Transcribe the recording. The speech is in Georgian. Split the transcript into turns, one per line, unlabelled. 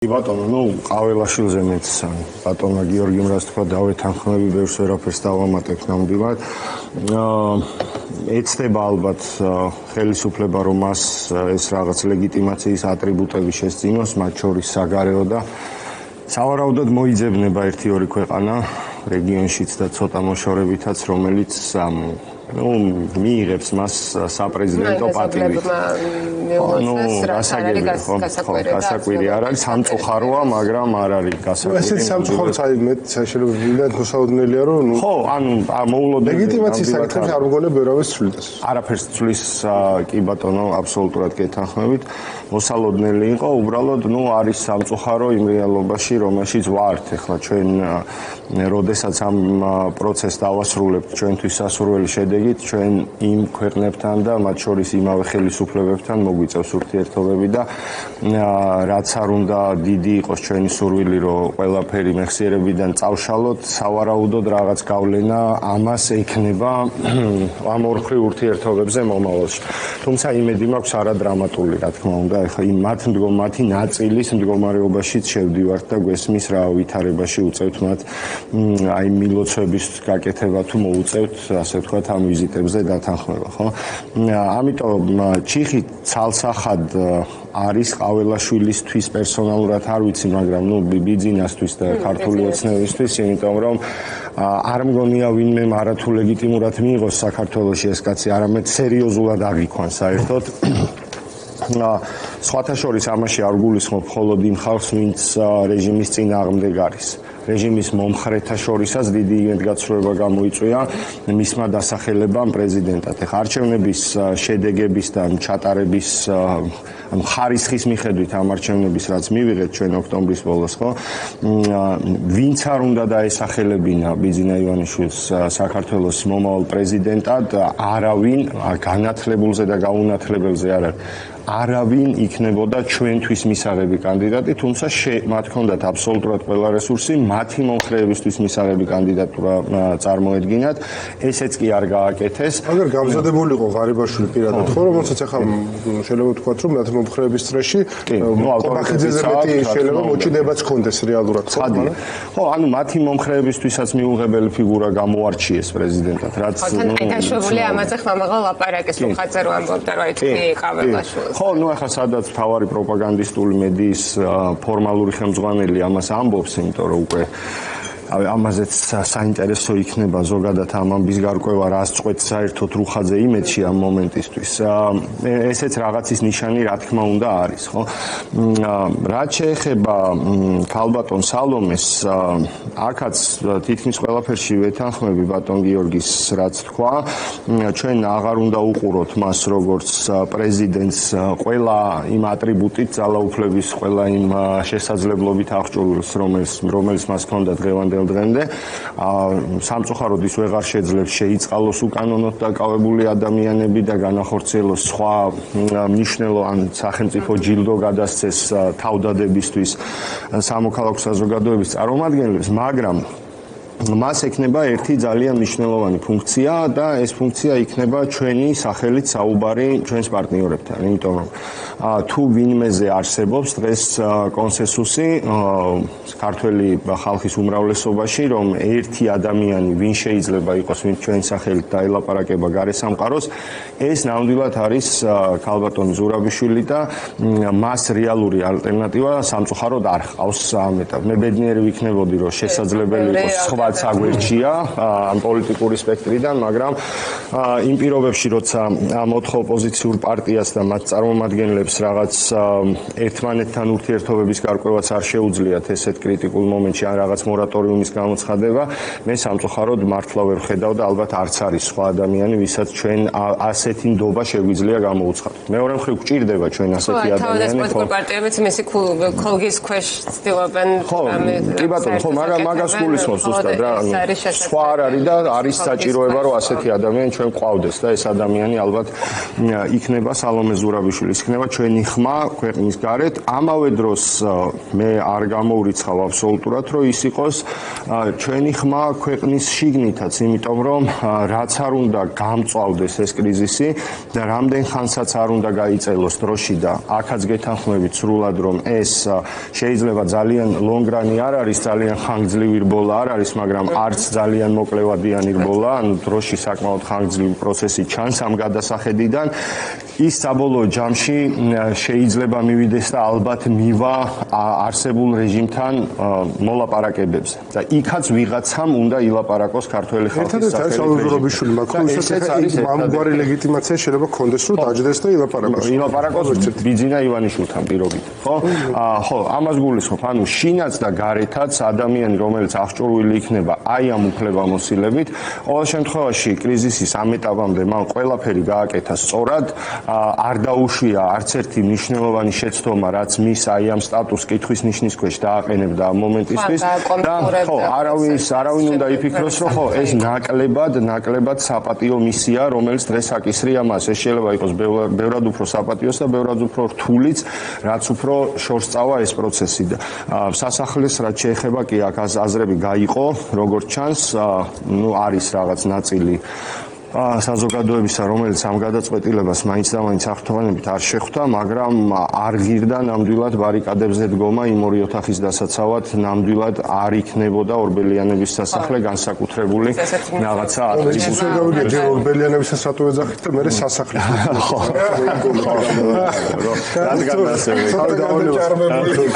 ბატონო, ნუ ყაველაშვილზე მეც ბატონმა გიორგიმ რას თქვა, დავეთანხმები, ბევრს ვერაფერს დავამატებ ნამდვილად. ეცდება ალბათ ხელისუფლება, რომ მას ეს რაღაც ლეგიტიმაციის ატრიბუტები შესწინოს, მათ შორის საგარეო და სავარაუდოდ მოიძებნება 1-2 ქვეყანა რეგიონშიც და ცოტა მოშორებითაც, რომელიც მიიღებს მას საპრეზიდენტო პატივი. გასაკვირი არ არის, სამწუხაროა, მაგრამ არ არის გასაკვირი.
ესეც სამწუხაროა, მე შეიძლება მოსაოდნელია, რომ
ხო, ანუ მოულოდნელი
ლეგიტიმაციის საკითხებში არ მგონია ბევრავის ცვლიდეს.
არაფერს ცვლის, კი ბატონო, აბსოლუტურად გეთანხმებით. მოსალოდნელი იყო, უბრალოდ, არის სამწუხარო იმ რეალობაში, რომელშიც ვართ. ეხლა ჩვენ როდესაც ამ პროცესს დავასრულებთ, ჩვენთვის სასურველი შედეგით, ჩვენ იმ ქვეყნებთან და მათ შორის იმავე ხელისუფლებებთან მოგვიწევს ურთიერთობები და რაც არ უნდა დიდი იყოს ჩვენი სურვილი, რომ ყველაფერი მეხსიერებიდან წავშალოთ, სავარაუდოდ რაღაც გავლენა ამას ექნება ამ ორხრივ ურთიერთობებზე მომავალში. თუმცა იმედი მაქვს არადრამატული, რა თქმა უნდა, ეხლა მათი ნაწილის მდგომარეობაშიც შევდივართ და გვესმის რა ვითარებაში უწევთ მათ აი მილოცვების გაკეთება თუ მოუწევთ, ასე ვთქვათ, ამ ვიზიტებზე დათანხმება, ხო? ამიტომ ჩიხი ცალსახად არის ყაველაშვილისთვის პერსონალურად არ ვიცი, მაგრამ ბიძინასთვის და ქართული ოცნებისთვის, იმიტომ რომ არ მგონია ვინმე არათუ ლეგიტიმურად მიიღოს საქართველოში ეს კაცი, არამედ სერიოზულად აღიქვან საერთოდ. სხვათა შორის ამაში არ გულისხმობ მხოლოდ იმ ხალხს, ვინც რეჟიმის წინააღმდეგ არის. რეჟიმის მომხრეთა შორისაც დიდი იმედგაცრუება გამოიწვია მისმა დასახელებამ პრეზიდენტად. ეხლა არჩევნების შედეგების და ჩატარების ხარისხის მიხედვით ამ არჩევნების რაც მივიღეთ ჩვენ ოქტომბრის ბოლოს, ხო? ვინც არ უნდა დაესახელებინა ბიძინა ივანიშვილს საქართველოს მომავალ პრეზიდენტად, არავინ განათლებულზე და გაუნათლებელზე არ არის. არავინ იქნებოდა ჩვენთვის მისაღები კანდიდატი, თუმცა მათ ჰქონდათ აბსოლუტურად ყველა რესურსი მათი მომხრეებისთვის მისაღები კანდიდატურა წარმოედგინათ. ესეც კი არ გააკეთეს.
აგერ გამზადებული იყო ღარიბაშვილი პირადად, ხო, რომელსაც ახლა შეიძლება ვთქვათ, რომ მათი მომხრეების წრეში ავტორიტეტზე მეტი შეიძლება მოჭიდებაც ჰქონდეს რეალურად.
ხო, ანუ მათი მომხრეებისთვისაც მიუღებელი ფიგურა გამოარჩიეს პრეზიდენტად, რაც
აიტაშვებული ამაზე ხმამაღლა ლაპარაკის მოხაზე რომ ამბობდა, რომ იქ ყაველაშვილს.
ხო, ახლა სადაც თავარი პროპაგანდისტული მედიის ფორმალური ხელმძღვანელი ამას ამბობს, იმიტომ რომ უკვე ამაზეც საინტერესო იქნება ზოგადად ამ ამბის გარკვევა, რას წყვეტს საერთოდ რუხაძე იმედში ამ მომენტისთვის. ესეც რაღაცის ნიშანი, რა თქმა უნდა, არის, ხო? რაც შეეხება ქალბატონ სალომეს, აქაც თითქმის ყველაფერში ვეთანხმები ბატონ გიორგის რაც თქვა. ჩვენ აღარ უნდა უყუროთ მას როგორც პრეზიდენტს ყველა იმ ატრიბუტით, ძალაუფლების ყველა იმ შესაძლებლობით აღჭურვილს, რომელიც მას ჰქონდა დღევანდელ დღემდე. სამწუხაროდ ის ვეღარ შეძლებს შეიწყალოს უკანონოდ დაკავებული ადამიანები და განახორციელოს სხვა მნიშვნელოვანი ან სახელმწიფო ჯილდო გადასცეს თავდადებისთვის სამოქალაქო საზოგადოების წარმომადგენლებს, მაგრამ მას ექნება ერთი ძალიან მნიშვნელოვანი ფუნქცია და ეს ფუნქცია იქნება ჩვენი სახელით საუბარი ჩვენს პარტნიორებთან, იმიტომ რომ თუ ვინმეზე არსებობს დღეს კონსენსუსი ქართველი ხალხის უმრავლესობაში, რომ ერთი ადამიანი ვინ შეიძლება იყოს, ვინ ჩვენი სახელით დაელაპარაკება გარესამყაროს, ეს ნამდვილად არის ქალბატონი ზურაბიშვილი და მას რეალური ალტერნატივა სამწუხაროდ არ ჰყავს ამ ეტაპზე. მე ბედნიერი ვიქნებოდი, რომ შესაძლებელი იყოს სხვა საგვერდშია ამ პოლიტიკური სპექტრიდან, მაგრამ იმ პირობებში, როცა ამ 4 ოპოზიციურ პარტიას და მათ წარმომადგენლებს რაღაც ერთმანეთთან ურთიერთობების გარკვევაც არ შეუძლიათ ესეთ კრიტიკულ მომენტში ან რაღაც მორატორიუმის გამოცხადება, მე სამწუხაროდ მართლა ვერ ხედავ და ალბათ არც არის სხვა ადამიანი, ვისაც ჩვენ ასეთი ნდობა შეგვიძლია გამოუცხადოთ. მეორე მხრივ გვჭირდება ჩვენ ასეთი ადამიანი,
ხო, პარტიებიც მისი ქოლგის ქვეშ ცდილობენ
კი ბატონო, ხო, მაგას გულისხმობს ზუსტად. სხვა არ არის და არის საჭიროება რომ ასეთი ადამიანი ჩვენ გვყავდეს და ეს ადამიანი ალბათ იქნება სალომე ზურაბიშვილის იქნება ჩვენი ხმა ქვეყნის გარეთ ამავე დროს მე არ გამოვრიცხავ აბსოლუტურად რომ ის იყოს ჩვენი ხმა ქვეყნის შიგნითაც იმიტომ რომ რაც არ უნდა გამწვავდეს ეს კრიზისი და რამდენ ხანსაც არ უნდა გაიწელოს დროში და აქაც გეთანხმებით სრულად რომ ეს შეიძლება ძალიან ლონგრანი არ არის ძალიან ხანგრძლივი რბოლა არ არის მაგრამ არც ძალიან მოკლევადიანი რბოლა ანუ დროში საკმაოდ ხანგრძლივი პროცესი ჩანს ამ გადასახედიდან ის საბოლოო ჯამში შეიძლება მივიდეს და ალბათ მივა არსებულ რეჟიმთან მოლაპარაკებებზე და იქაც ვიღაცამ უნდა ილაპარაკოს ქართველი ხალხის
სახელმწიფოებრივი მაგრამ ეს ამგვარი ლეგიტიმაცია შეიძლება კონდეს რომ დაждდეს და
ილაპარაკოს ბიძინა ივანიშვილთან პირობით ხო ხო ამას გულისხმობ ანუ შინაც და გარეთაც ადამიანი რომელიც აღჭურვილი იქნება აი ამ უფლებამოსილებით ყოველ შემთხვევაში კრიზისის ამ ეტაპამდე მან ყველაფერი გააკეთა სწორად არ დაუშვია არც ერთი მნიშვნელოვანი შეცდომა რაც მის აი ამ სტატუს კითხვის ნიშნის ქვეშ დააყენებდა ამ მომენტისთვის და ხო არავინ უნდა იფიქროს რომ ხო ეს ნაკლებად საპატიო მისია რომელიც დღეს აკისრია მას ეს შეიძლება იყოს ბევრად უფრო საპატიოს და ბევრად უფრო რთულიც რაც უფრო შორს წავა ეს პროცესი და სასახლეს რაც შეეხება კი აქ აზრები გაიყო როგორც ჩანს ნუ არის რაღაც ნაწილი საზოგადოებისა რომელიც ამ გადაწყვეტილებას მაინც და მაინც აღთქმებით არ შეხვდა მაგრამ არ ღირდა ნამდვილად ბარიკადებზე დგომა იმ ორი ოთახის დასაცავად ნამდვილად არ იქნებოდა ორბელიანების სასახლე განსაკუთრებული რაღაცა
ატრიბუტი ორბელიანების სასახლე ეძახით და მე სასახლე
რადგან ასე